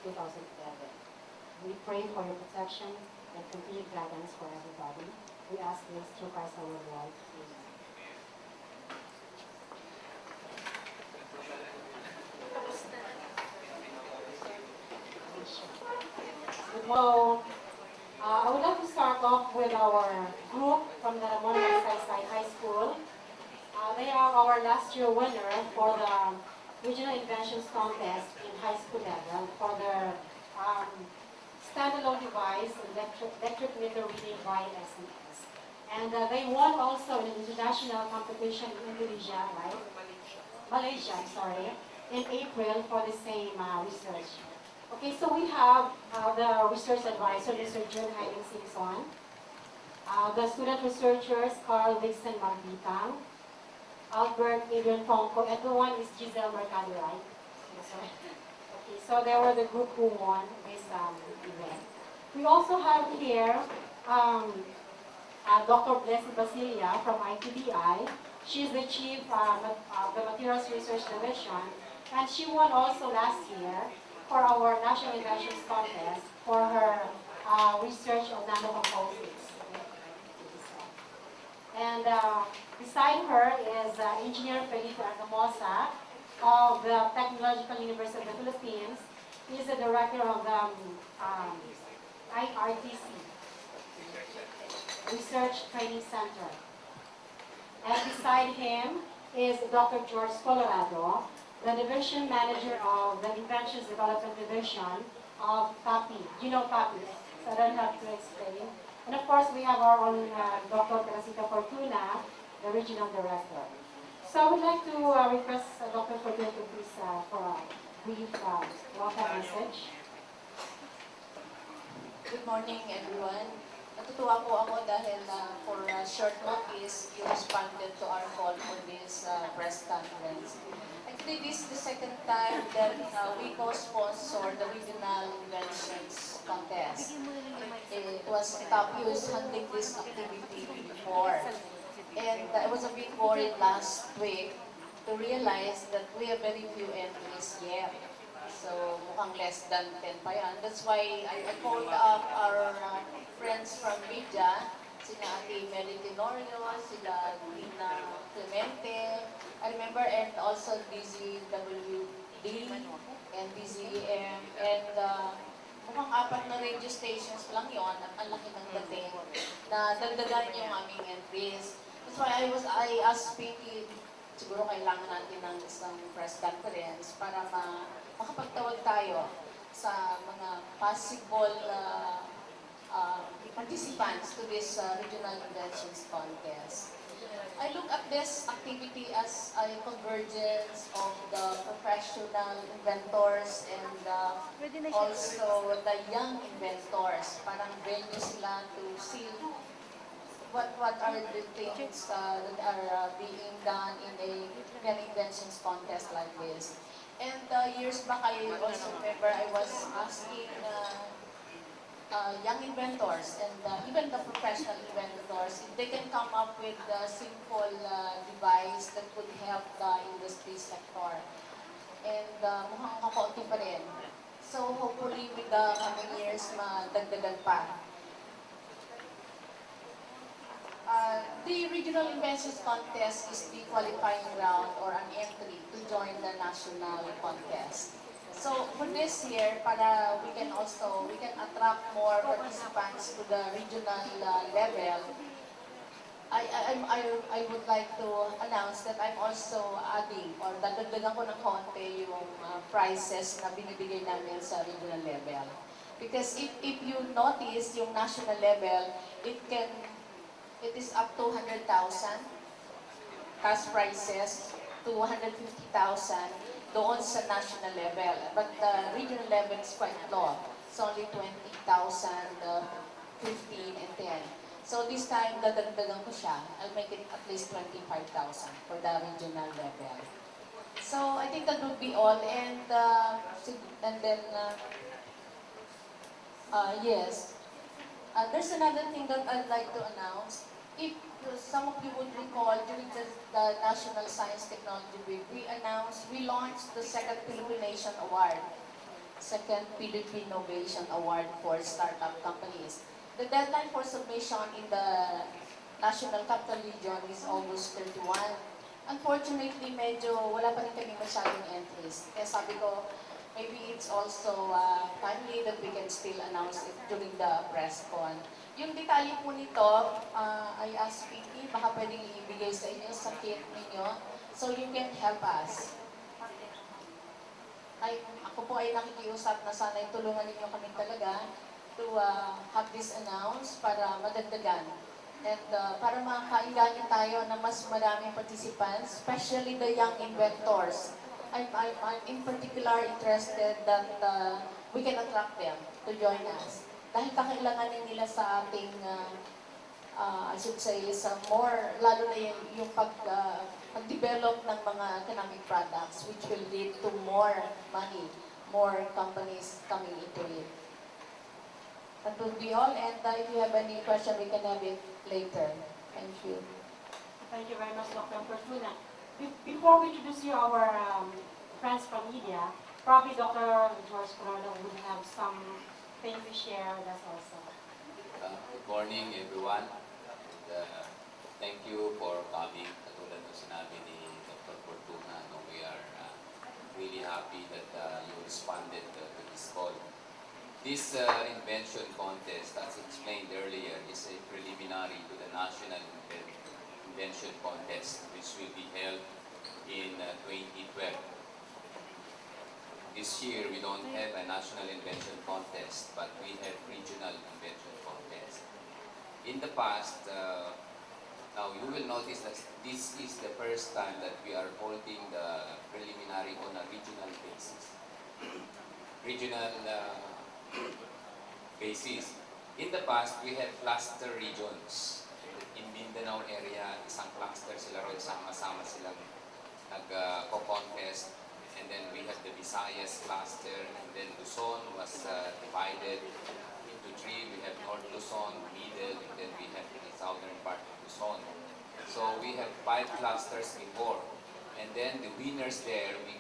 2011. We pray for your protection and continued guidance for everybody. We ask this through Christ our Lord. Amen. So, I would like to start off with our group from the Ramon Magsaysay High School. They are our last year winner for the Regional Inventions Contest in high school level for their standalone device, electric meter reading by SMS. And they won also an international competition in Indonesia, right? Malaysia, I'm sorry, in April for the same research. Okay, so we have the research advisor, Mr. Jun Hiding Simpson, the student researchers, Carl Dixon Magbitang, Albert Adrian Fonco, and the one is Giselle Mercado, right? Yes, right. Okay, so they were the group who won this event. We also have here Dr. Blessy Basilia from ITBI. She is the chief of the Materials Research Division, and she won also last year for our National Inventions Contest for her research on nanocomposites. And beside her is Engineer Felipe Argamosa of the Technological University of the Philippines. He is the director of the IRTC, Research Training Center. And beside him is Dr. George Colorado, the division manager of the Inventions Development Division of PAPI. You know PAPI, so I don't have to explain. And of course, we have our own Dr. Teresita Fortuna, the regional director. So I would like to request Dr. Fortuna to please for a brief welcome message. Good morning, everyone. Natutuwa po ako dahil for short notice, you responded to our call for this press conference. Actually, this is the second time that we co-sponsor the Regional Inventions Contest. It was Tapio's handling this activity before. And I was a bit worried last week to realize that we have very few entries yet. So, mukhang less than 10 pa yan. That's why I called up our friends from media, sina Ate Mary Tenorio, sila Lina Clemente, I remember, and also DZWD and DZEM, and mukhang 4 na radio stations lang yon at ang laki ng dating na dagdagan yung aming entries. That's why I asked Pinky, siguro kailangan natin ng isang press conference para makapagtawag tayo sa mga possible participants to this Regional Inventions Contest. I look at this activity as a convergence of the professional inventors and also the young inventors. Parang venue sila to see what are the things that are being done in an inventions contest like this. And years back, I also remember I was asking young inventors and even the professional inventors if they can come up with a simple device that would help the industry sector. And mukhang kakaunti pa rin. So hopefully with the coming years, madagdagan pa. The Regional Inventions Contest is the qualifying ground or an entry to join the national contest. So for this year, para we can attract more participants to the regional level, I would like to announce that I'm also adding or dadagdagan ko ng konti yung prizes na binibigay namin sa regional level. Because if you notice yung national level, it is up to 100,000 cash prizes to 150,000 doon sa national level. But the regional level is quite low. It's only 20,000, 15, and 10. So this time, dadagdagan ko siya. I'll make it at least 25,000 for the regional level. So I think that would be all. And then, yes. There's another thing that I'd like to announce. If some of you would recall, during the National Science Technology Week, we launched the second Filipination Award. second PDP Innovation Award for Startup Companies. The deadline for submission in the National Capital Region is August 31. Unfortunately, medyo wala pa rin kami masyadong entries. Kaya sabi ko, maybe it's also timely that we can still announce it during the press con. Yung detalye po nito, I asked PT, baka pwedeng ibigay sa inyo sa kit ninyo, so you can help us. Ako po ay nakikiusap na sana tulungan ninyo kami talaga to have this announced para madagdagan. And para makainganin tayo ng mas maraming participants, especially the young inventors. I'm in particular interested that we can attract them to join us. Dahil kakailanganin nila sa ating, I should say, sa more, lalo na yung pag-develop ng mga economic products which will lead to more money, more companies coming into it. That will be all, and if you have any question, we can have it later. Thank you. Thank you very much, Dr. Fortuna. Before we introduce you our friends from media, probably Dr. George Corona would have something to share with us also. Good morning, everyone. And, thank you for coming. Katulad ng sinabi ni Dr. Fortuna, no, we are really happy that you responded to this call. This invention contest, as explained earlier, is a preliminary to the National Invention Contest, which will be held in 2012. This year, we don't have a National Invention Contest, but we have Regional Invention Contest. In the past, now you will notice that this is the first time that we are holding the preliminary on a regional basis. Regional basis. In the past, we had cluster regions. In Mindanao area, isang cluster sila ron, sama-sama silang nag-contest. And then we have the Visayas cluster, and then Luzon was divided into three. We have North Luzon, Middle, and then we have the southern part of Luzon. So we have 5 clusters before. And then the winners there, we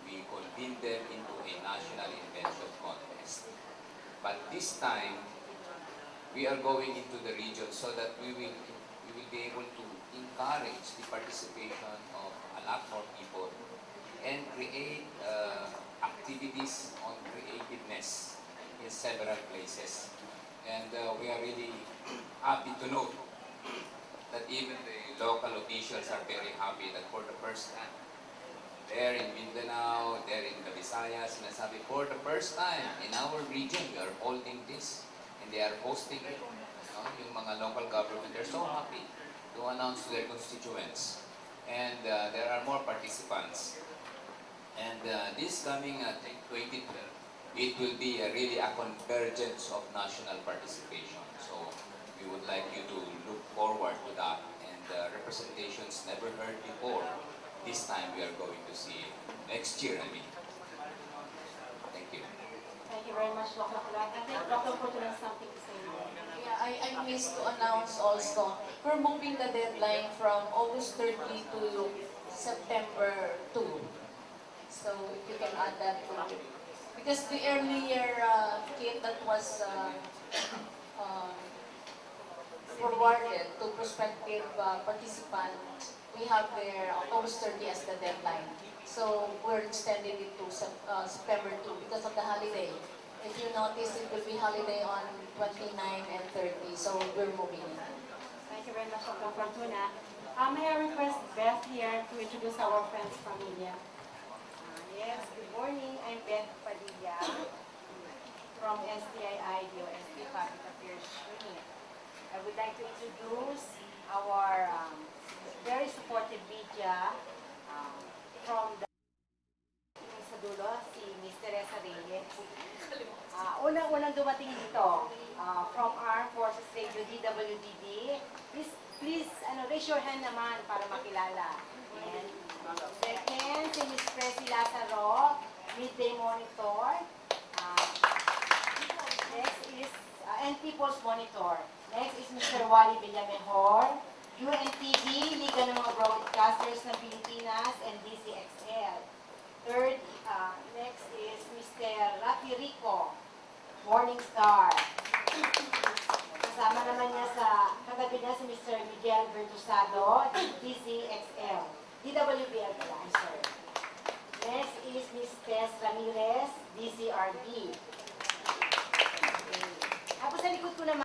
convened them into a national invention contest. But this time, we are going into the region so that we will be able to encourage the participation of a lot more people and create activities on creativeness in several places. And we are really happy to note that even the local officials are very happy that for the first time, there in Mindanao, there in the Visayas, sinasabi, for the first time in our region, we are holding this and they are hosting it. Yung mga local government, they're so happy to announce to their constituents. And there are more participants. And this coming 2012, it will be really a convergence of national participation. So we would like you to look forward to that. And representations never heard before, this time we are going to see it. Next year, I mean. Thank you. Thank you very much, Dr. Kulat. I think Dr. Fortuna has something to say now. Yeah, I missed to announce also, we're moving the deadline from August 30 to September 2. So if you can add that to it. Because the earlier kit that was forwarded to prospective participants, we have there August 30 as the deadline. So we're extending it to September 2 because of the holiday. If you notice, it will be holiday on 29 and 30, so we're moving it. Thank you very much, Dr. Fortuna. May I request Beth here to introduce our friends from media? Yes, good morning. I'm Beth Padilla from STII, DOST Public Affairs Unit. I would like to introduce our very supportive media from the sa dulo, si Ms. Teresa Reyes. Unang-unang dumating dito from Armed Forces Radio DWDD. Please raise your hand naman para makilala. And second, si Ms. Presi Lazaro, Midday Monitor. Next is, and People's Monitor. Next is Mr. Wally Villamejor, UNTV, Liga ng mga Broadcasters ng Pilipinas, and DCXL. Third, next is Mr. Rafi Rico, Morning Star. Kasama naman niya katabi niya si Mr. Miguel Bertusado, DZXL. DWBL pala, I'm sorry. Next is Ms. Tess Ramirez, DCRB. Okay. Tapos sa likod ko naman,